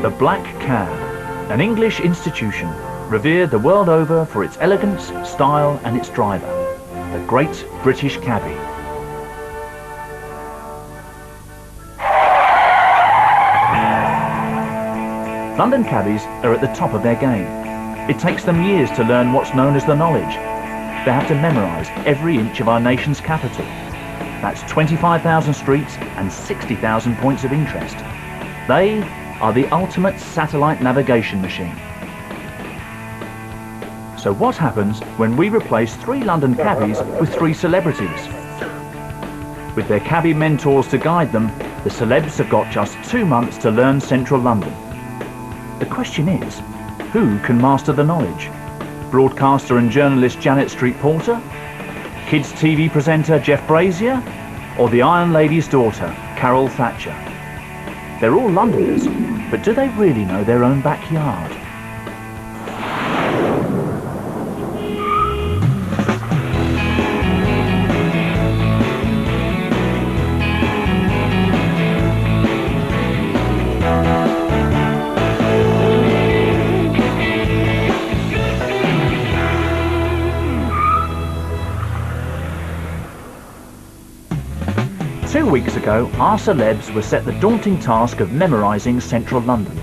The Black Cab, an English institution, revered the world over for its elegance, style and its driver, the Great British Cabbie. London cabbies are at the top of their game. It takes them years to learn what's known as the knowledge. They have to memorise every inch of our nation's capital. That's 25,000 streets and 60,000 points of interest. They are the ultimate satellite navigation machine. So what happens when we replace 3 London cabbies with 3 celebrities? With their cabbie mentors to guide them, the celebs have got just 2 months to learn central London. The question is, who can master the knowledge? Broadcaster and journalist Janet Street Porter? Kids TV presenter Jeff Brazier? Or the Iron Lady's daughter, Carol Thatcher? They're all Londoners, but do they really know their own backyard? 2 weeks ago, our celebs were set the daunting task of memorising central London.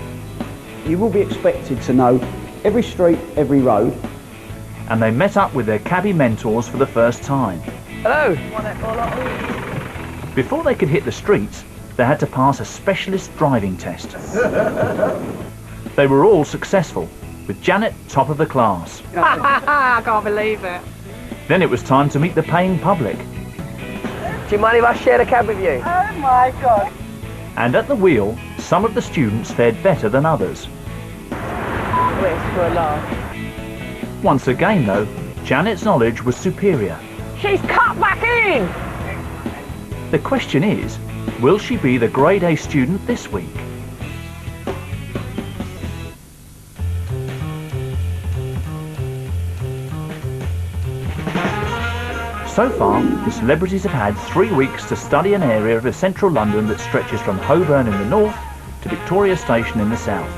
You will be expected to know every street, every road. And they met up with their cabbie mentors for the first time. Hello! Before they could hit the streets, they had to pass a specialist driving test. They were all successful, with Janet top of the class. I can't believe it. Then it was time to meet the paying public. Do you mind if I share a cab with you? Oh my God. And at the wheel, some of the students fared better than others. Where's for a laugh? Once again though, Janet's knowledge was superior. She's cut back in! The question is, will she be the grade A student this week? So far, the celebrities have had 3 weeks to study an area of central London that stretches from Holborn in the north to Victoria Station in the south.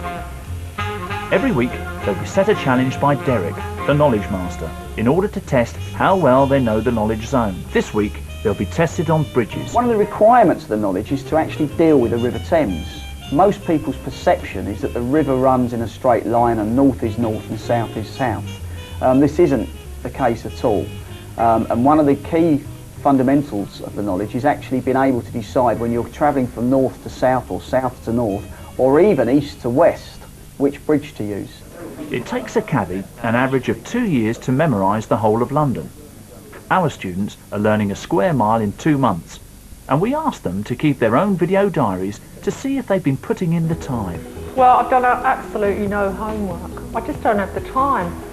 Every week, they'll be set a challenge by Derek, the knowledge master, in order to test how well they know the knowledge zone. This week, they'll be tested on bridges. One of the requirements of the knowledge is to actually deal with the River Thames. Most people's perception is that the river runs in a straight line and north is north and south is south. This isn't the case at all. And one of the key fundamentals of the knowledge is actually being able to decide when you're travelling from north to south or south to north or even east to west, which bridge to use. It takes a cabbie an average of 2 years to memorise the whole of London. Our students are learning a square mile in 2 months, and we asked them to keep their own video diaries to see if they've been putting in the time. Well, I've done absolutely no homework. I just don't have the time.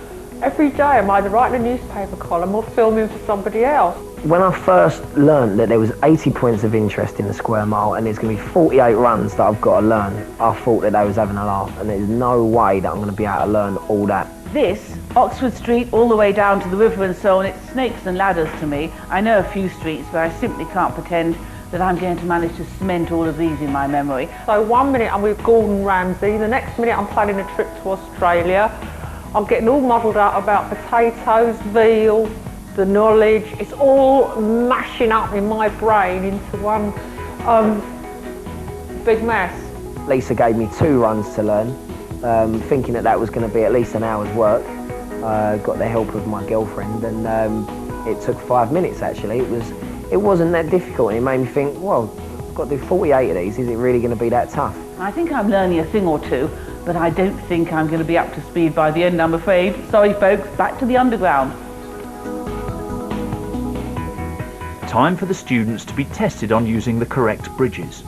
Every day I'm either writing a newspaper column or filming for somebody else. When I first learned that there was 80 points of interest in the square mile and there's going to be 48 runs that I've got to learn, I thought that I was having a laugh, and there's no way that I'm going to be able to learn all that. This, Oxford Street all the way down to the river and so on, it's snakes and ladders to me. I know a few streets, but I simply can't pretend that I'm going to manage to cement all of these in my memory. So 1 minute I'm with Gordon Ramsay, the next minute I'm planning a trip to Australia. I'm getting all muddled up about potatoes, veal, the knowledge. It's all mashing up in my brain into one big mess. Lisa gave me 2 runs to learn, thinking that that was going to be at least an hour's work. Got the help of my girlfriend, and it took 5 minutes actually. It wasn't that difficult, and it made me think, well, I've got to do 48 of these, is it really going to be that tough? I think I'm learning a thing or two, but I don't think I'm going to be up to speed by the end, I'm afraid. Sorry folks, back to the underground. Time for the students to be tested on using the correct bridges.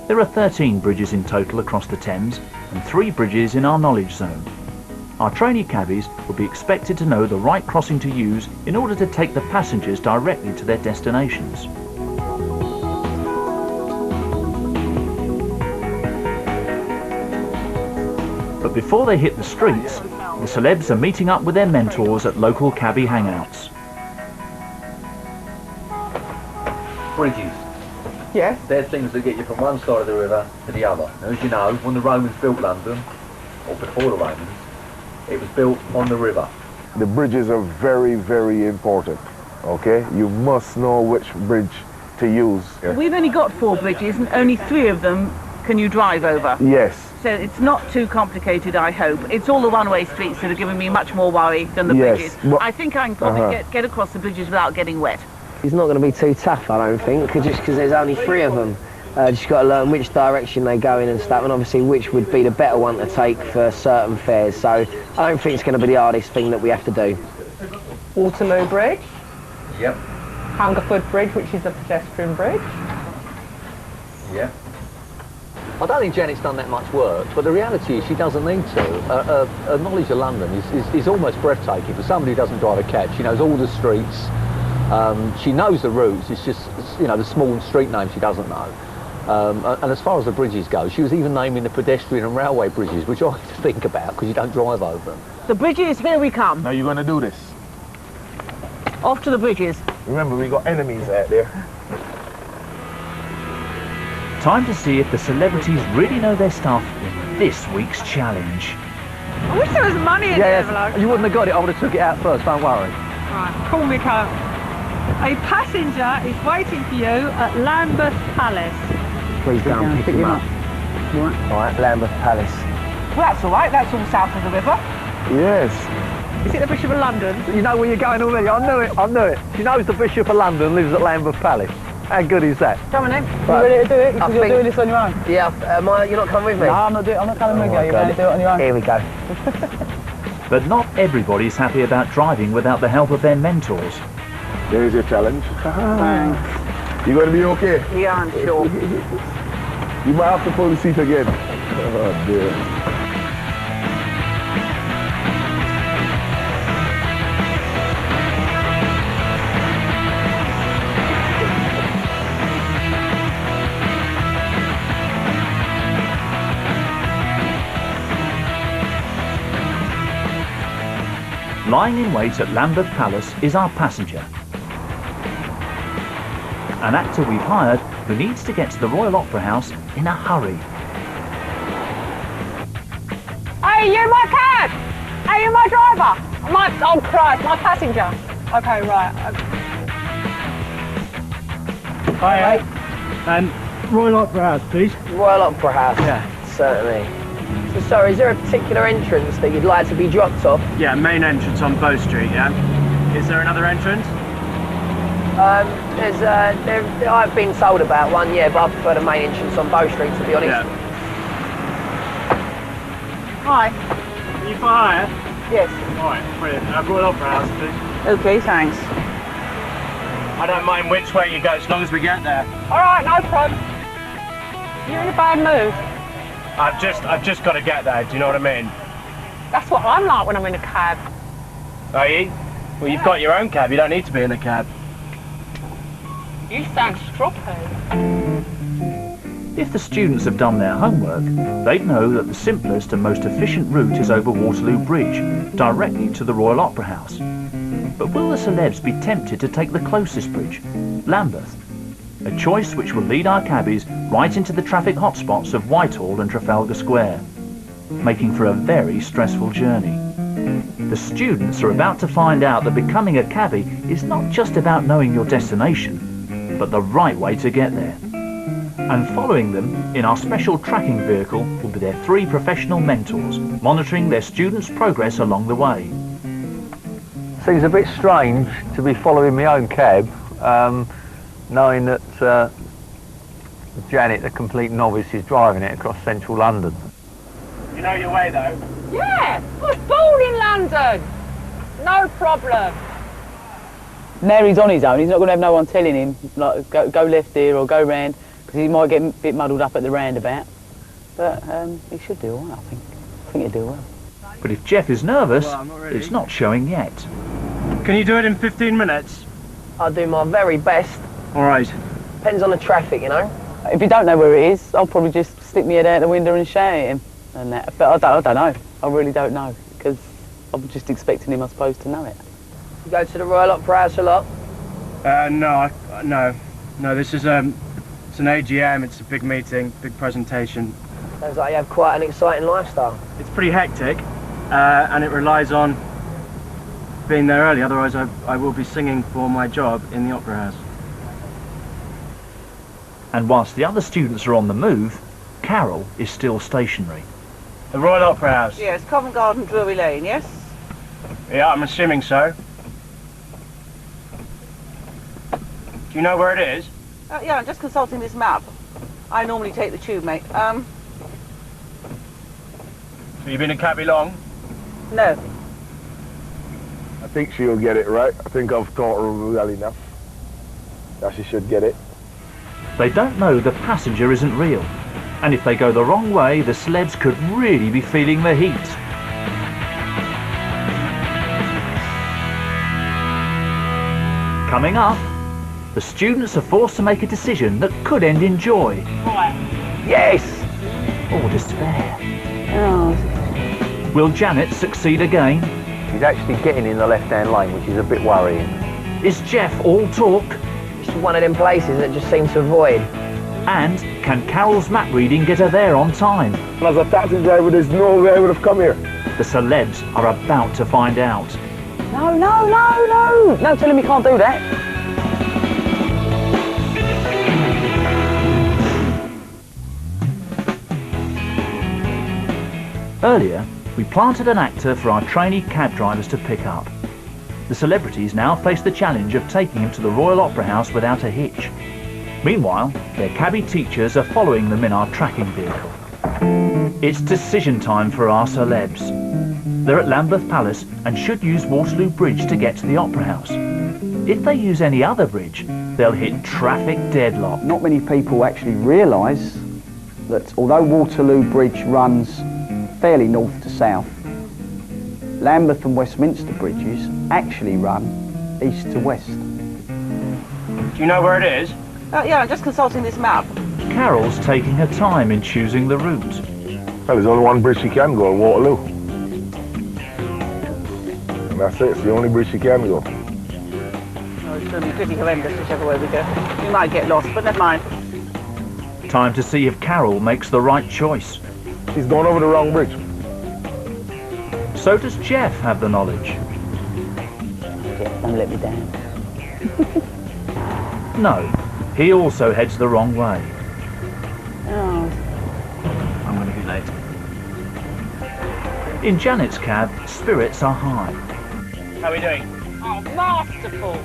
There are 13 bridges in total across the Thames and 3 bridges in our knowledge zone. Our trainee cabbies will be expected to know the right crossing to use in order to take the passengers directly to their destinations. But before they hit the streets, the celebs are meeting up with their mentors at local cabbie hangouts. Bridges. Yes. They're things that get you from one side of the river to the other. Now, as you know, when the Romans built London, or before the Romans, it was built on the river. The bridges are very, very important, okay? You must know which bridge to use. We've only got 4 bridges and only 3 of them can you drive over. Yes. So it's not too complicated, I hope. It's all the one-way streets that are giving me much more worry than the bridges. Well, I think I can probably get across the bridges without getting wet. It's not going to be too tough, I don't think, just because there's only 3 of them. Just got to learn which direction they go in and stuff, and obviously which would be the better one to take for certain fares. So I don't think it's going to be the hardest thing that we have to do. Waterloo Bridge. Yep. Hungerford Bridge, which is a pedestrian bridge. Yeah. I don't think Janet's done that much work, but the reality is she doesn't need to. Her knowledge of London is almost breathtaking for somebody who doesn't drive a cab. She knows all the streets, she knows the routes, it's just, you know, the small street names she doesn't know. And as far as the bridges go, she was even naming the pedestrian and railway bridges, which I have to think about because you don't drive over them. The bridges, here we come. Now you're going to do this. Off to the bridges. Remember, we got enemies out there. Time to see if the celebrities really know their stuff in this week's challenge. I wish there was money in the envelope. You wouldn't have got it, I would have took it out first, don't worry. Right, call me Coke. A passenger is waiting for you at Lambeth Palace. Please go and pick him up. All right, Lambeth Palace. Well, that's all right. That's all south of the river. Yes. Is it the Bishop of London? You know where you're going already, I knew it. She knows the Bishop of London lives at Lambeth Palace. How good is that? Come on then. You ready to do it? Because you're doing this on your own. Yeah, you're not coming with me? No, I'm not coming with you. You're going to do it on your own. Here we go. But not everybody's happy about driving without the help of their mentors. There is your challenge. Thanks. You going to be okay? Yeah, I'm sure. You might have to pull the seat again. Oh, dear. Lying in wait at Lambeth Palace is our passenger. An actor we've hired who needs to get to the Royal Opera House in a hurry. Hey, you my cab! Hey, you my driver! Oh Christ, my passenger! Okay, right. Hi, Royal Opera House, please. Royal Opera House? Yeah. Certainly. So, sorry, is there a particular entrance that you'd like to be dropped off? Yeah, main entrance on Bow Street, yeah. Is there another entrance? I've been told about one, yeah, but I prefer the main entrance on Bow Street, to be honest. Yeah. Hi. Are you for hire? Yes. Alright, brilliant. Royal Opera House, please. Okay, thanks. I don't mind which way you go, as long as we get there. Alright, no problem. You're in a bad mood. I've just got to get there, do you know what I mean? That's what I'm like when I'm in a cab. Are you? Well, you've got your own cab, you don't need to be in a cab. You sound stroppy. If the students have done their homework, they'd know that the simplest and most efficient route is over Waterloo Bridge, directly to the Royal Opera House. But will the celebs be tempted to take the closest bridge, Lambeth? A choice which will lead our cabbies right into the traffic hotspots of Whitehall and Trafalgar Square, making for a very stressful journey. The students are about to find out that becoming a cabbie is not just about knowing your destination, but the right way to get there. And following them in our special tracking vehicle will be their 3 professional mentors, monitoring their students' progress along the way. Seems a bit strange to be following my own cab, knowing that Janet, the complete novice, is driving it across central London. You know your way, though? Yeah, I was born in London. No problem. Now he's on his own, he's not going to have no one telling him, like, go left here or go round, because he might get a bit muddled up at the roundabout. But he should do all right, I think. I think he'll do well. But if Jeff is nervous, it's not showing yet. Can you do it in 15 minutes? I'll do my very best. All right. Depends on the traffic, you know. If you don't know where it is, I'll probably just stick my head out the window and shout at him. And that. But I don't know. I really don't know, because I'm just expecting him, I suppose, to know it. You go to the Royal Opera House a lot? No, this is a an AGM, it's a big meeting, big presentation. Sounds like you have quite an exciting lifestyle. It's pretty hectic, and it relies on being there early, otherwise I will be singing for my job in the Opera House. And whilst the other students are on the move, Carol is still stationary. The Royal Opera House? Yes, Covent Garden, Drury Lane, yes? Yeah, I'm assuming so. Do you know where it is? Yeah, I'm just consulting this map. I normally take the tube, mate. Have you been in Cabbie long? No. I think she'll get it right. I think I've taught her well enough that she should get it. They don't know the passenger isn't real, and if they go the wrong way, the celebs could really be feeling the heat. Coming up, the students are forced to make a decision that could end in joy. Yes! Or despair. Oh. Will Janet succeed again? She's actually getting in the left-hand lane, which is a bit worrying. Is Jeff all talk? It's one of them places that just seems to avoid. And can Carol's map reading get her there on time? As a taxi driver, there's no way I would have come here. The celebs are about to find out. No, no, no, no! No, tell him he can't do that. Earlier, we planted an actor for our trainee cab drivers to pick up. The celebrities now face the challenge of taking him to the Royal Opera House without a hitch. Meanwhile, their cabbie teachers are following them in our tracking vehicle. It's decision time for our celebs. They're at Lambeth Palace and should use Waterloo Bridge to get to the Opera House. If they use any other bridge, they'll hit traffic deadlock. Not many people actually realise that although Waterloo Bridge runs fairly north to south, Lambeth and Westminster bridges actually run east to west. Do you know where it is? Yeah, I'm just consulting this map. Carol's taking her time in choosing the route. Well, there's only one bridge she can go, Waterloo. And that's it, it's the only bridge she can go. Oh, it's going to be pretty horrendous whichever way we go. We might get lost, but never mind. Time to see if Carol makes the right choice. She's going over the wrong bridge. So does Jeff have the knowledge? Jeff, don't let me down. No, he also heads the wrong way. Oh. I'm going to be late. In Janet's cab, spirits are high. How are we doing? Oh, masterful!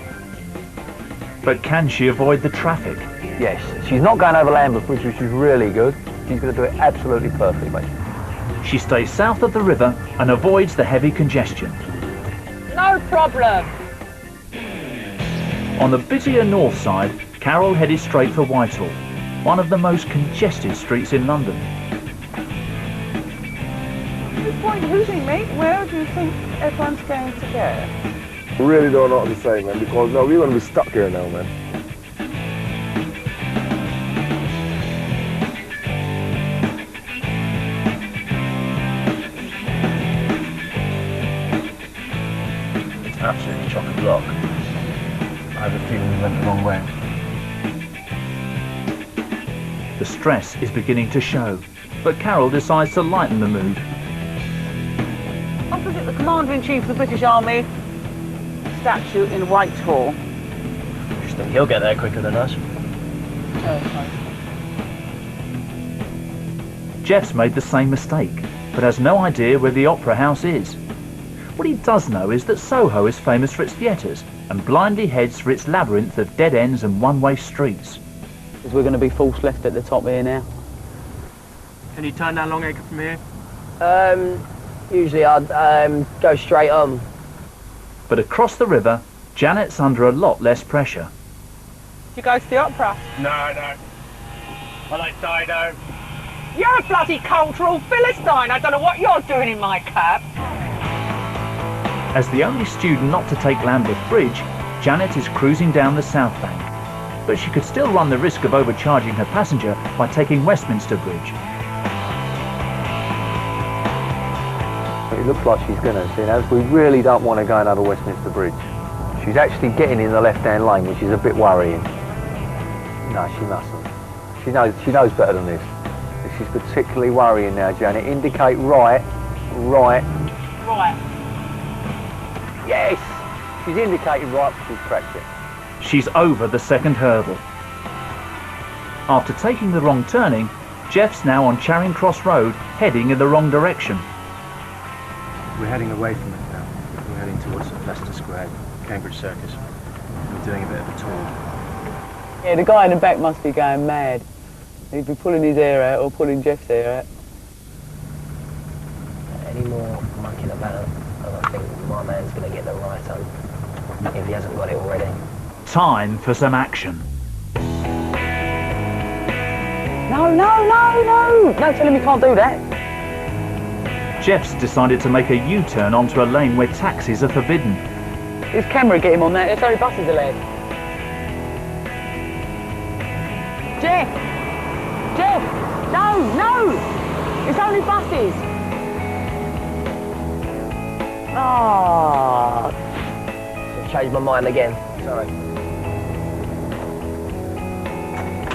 But can she avoid the traffic? Yes, she's not going over Lambeth Bridge, which is really good. She's going to do it absolutely perfectly. She stays south of the river and avoids the heavy congestion. No problem! On the busier north side, Carol headed straight for Whitehall, one of the most congested streets in London. Who's in, mate? Where do you think everyone's going to go? We really don't know what to say, man, because now we're going to be stuck here now, man. It's absolutely chock-a-block. I have a feeling we went the wrong way. The stress is beginning to show, but Carol decides to lighten the mood. Opposite the Commander-in-Chief of the British Army statue in Whitehall. Just think he'll get there quicker than us. Oh, fine. Jeff's made the same mistake, but has no idea where the Opera House is. What he does know is that Soho is famous for its theatres, and blindly heads for its labyrinth of dead ends and one-way streets. Because we're going to be forced left at the top here now. Can you turn down Longacre from here? Usually I'd go straight on. But across the river, Janet's under a lot less pressure. Do you go to the opera? No. I like Dido. You're a bloody cultural Philistine. I don't know what you're doing in my cab. As the only student not to take Lambeth Bridge, Janet is cruising down the South Bank. But she could still run the risk of overcharging her passenger by taking Westminster Bridge. It looks like she's going to, you know. We really don't want to go and over Westminster Bridge. She's actually getting in the left-hand lane, which is a bit worrying. No, she mustn't. She knows better than this. This is particularly worrying now, Janet. Indicate right. Right. Yes! She's indicated right, but she's cracked it. She's over the second hurdle. After taking the wrong turning, Jeff's now on Charing Cross Road, heading in the wrong direction. We're heading away from it now. We're heading towards Leicester Square, Cambridge Circus. We're doing a bit of a tour. Yeah, the guy in the back must be going mad. He'd be pulling his hair out or pulling Jeff's hair out. Any more mucking about, and I think my man's going to get the right on, if he hasn't got it already. Time for some action. No, tell him he can't do that. Jeff's decided to make a U-turn onto a lane where taxis are forbidden. His camera get him on that, that's only buses allowed. Jeff! No! It's only buses! Ah! I've changed my mind again, sorry.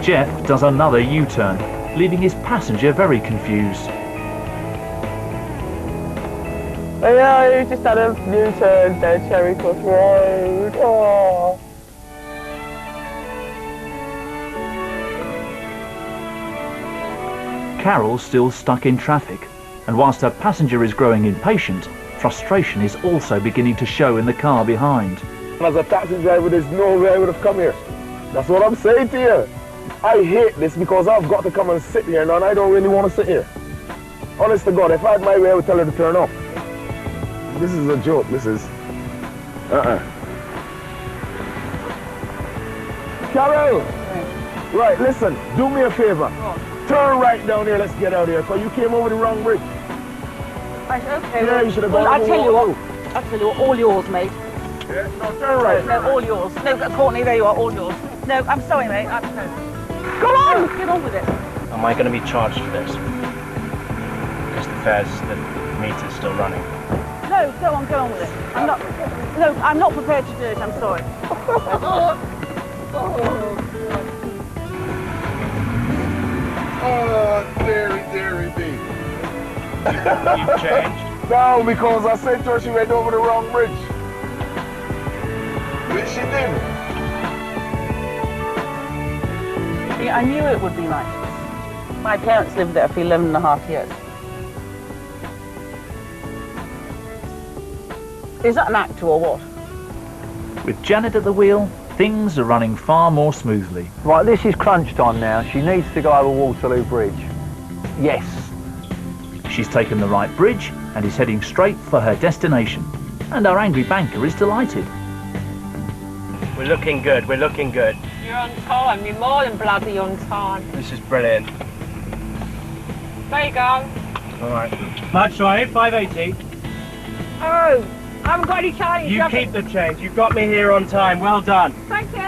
Jeff does another U-turn, leaving his passenger very confused. Yeah, he just had a U-turn down Charing Cross Road. Oh. Carol's still stuck in traffic, and whilst her passenger is growing impatient, frustration is also beginning to show in the car behind. As a taxi driver, there's no way I would have come here. That's what I'm saying to you. I hate this because I've got to come and sit here now, and I don't really want to sit here. Honest to God, if I had my way, I would tell her to turn off. This is a joke, this is... Carol! Right, listen, do me a favor. Turn right down here, let's get out of here, because you came over the wrong bridge. Right, okay. Yeah, you should have gone I'll tell you over what, all yours, mate. Yeah? No, turn right. No, all yours. No, Courtney, there you are, all yours. No, I'm sorry, mate. No. Go on! Get on with it. Am I going to be charged for this? Because the meter's still running. No, go on with it. I'm not prepared to do it, I'm sorry. Oh, dearie me. You've changed? No, because I said to her she went over the wrong bridge. Which she did. Yeah, I knew it would be like this. My parents lived there for 11 and a half years. Is that an actor or what? With Janet at the wheel, things are running far more smoothly. Right, this is crunch time now. She needs to go over Waterloo Bridge. Yes. She's taken the right bridge and is heading straight for her destination. And our angry banker is delighted. We're looking good, we're looking good. You're on time, you're more than bloody on time. This is brilliant. There you go. Alright. Much sorry, 580. Oh, I haven't got any change. You keep the change, you got me here on time, well done. Thank you.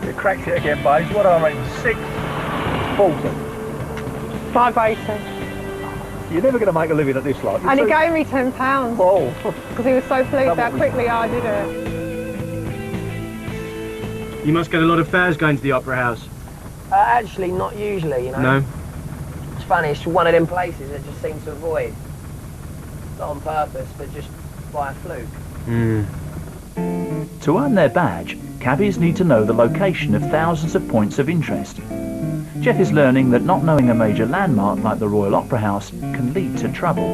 You cracked it again, Baze. What are I rating? 640. 580. You're never going to make a living at this lot. And he gave me £10. Oh. Because he was so pleased how quickly I did it. You must get a lot of fares going to the Opera House. Actually, not usually, you know. No? It's funny, it's one of them places that just seem to avoid. Not on purpose, but just by a fluke. To earn their badge, cabbies need to know the location of thousands of points of interest. Jeff is learning that not knowing a major landmark like the Royal Opera House can lead to trouble.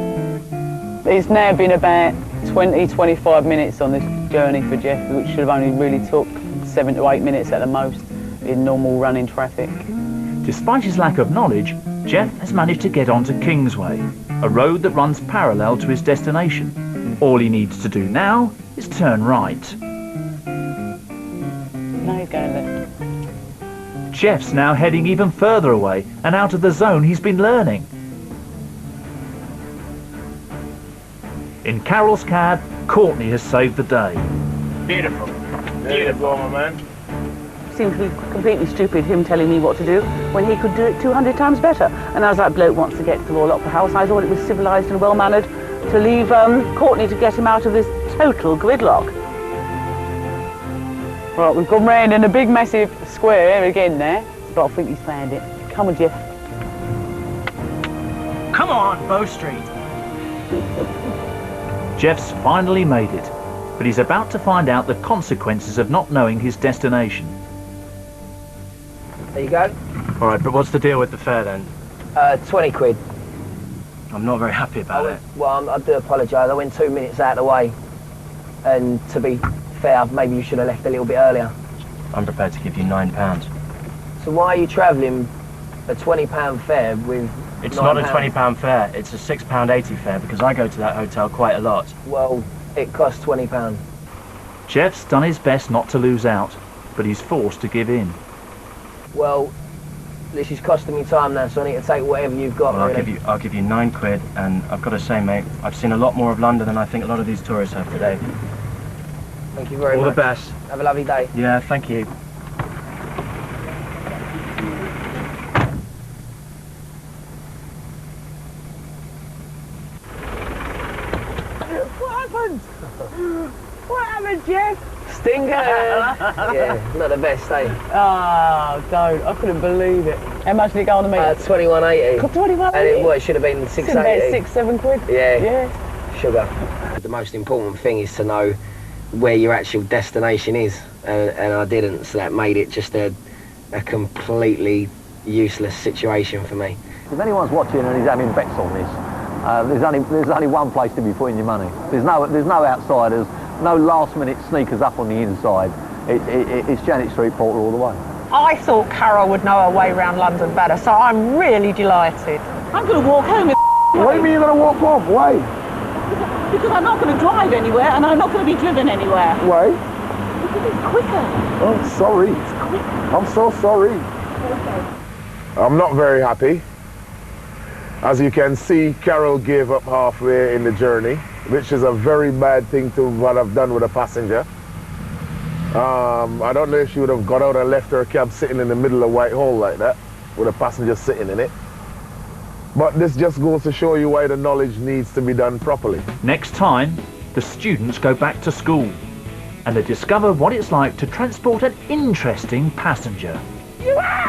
It's now been about 20-25 minutes on this journey for Jeff, which should have only really took 7 to 8 minutes at the most in normal running traffic. Despite his lack of knowledge, Jeff has managed to get onto Kingsway, a road that runs parallel to his destination. All he needs to do now is turn right. Now he's going left. Jeff's now heading even further away and out of the zone he's been learning. In Carol's cab, Courtney has saved the day. Beautiful. Beautiful, my man. Seemed to be completely stupid, him telling me what to do, when he could do it 200 times better. And as that bloke wants to get to the Royal Opera House, I thought it was civilised and well-mannered to leave Courtney to get him out of this total gridlock. Right, we've gone round in a big massive square again there, but I think he's found it. Come on, Jeff. Come on, Bow Street. Jeff's finally made it, but he's about to find out the consequences of not knowing his destination. There you go. All right, but what's the deal with the fare then? 20 quid. I'm not very happy about it. Well, I do apologise. I went 2 minutes out of the way. And to be fair, maybe you should have left a little bit earlier. I'm prepared to give you £9. So why are you travelling a £20 fare with It's £9? not a £20 fare, it's a £6.80 fare because I go to that hotel quite a lot. Well, it costs £20. Jeff's done his best not to lose out, but he's forced to give in. Well, this is costing me time now, so I need to take whatever you've got. Well, really. I'll give you 9 quid, and I've got to say, mate, I've seen a lot more of London than I think a lot of these tourists have today. Thank you very much. All the best. Have a lovely day. Yeah, thank you. What happened? What happened, Jeff? Stinger! Yeah, not the best, eh? Oh, don't. I couldn't believe it. How much did it go on the meter? 21.80. 21.80? And it should have been 6.80. 6, 7 quid? Yeah. Yeah. Sugar. The most important thing is to know where your actual destination is, and I didn't, so that made it just a completely useless situation for me. If anyone's watching and he's having bets on this, there's only one place to be putting your money. There's no outsiders, no last-minute sneakers up on the inside. It's Janet Street Porter all the way. I thought Carol would know her way around London better, so I'm really delighted. I'm going to walk home with What do you mean you're going to walk off? Why? because I'm not going to drive anywhere and I'm not going to be driven anywhere. Why? Because it's quicker. Oh, sorry. I'm so sorry. I'm not very happy. As you can see, Carol gave up halfway in the journey, which is a very bad thing to what I've done with a passenger. I don't know if she would have got out and left her cab sitting in the middle of Whitehall like that, with a passenger sitting in it. But this just goes to show you why the knowledge needs to be done properly. Next time, the students go back to school and they discover what it's like to transport an interesting passenger. You are!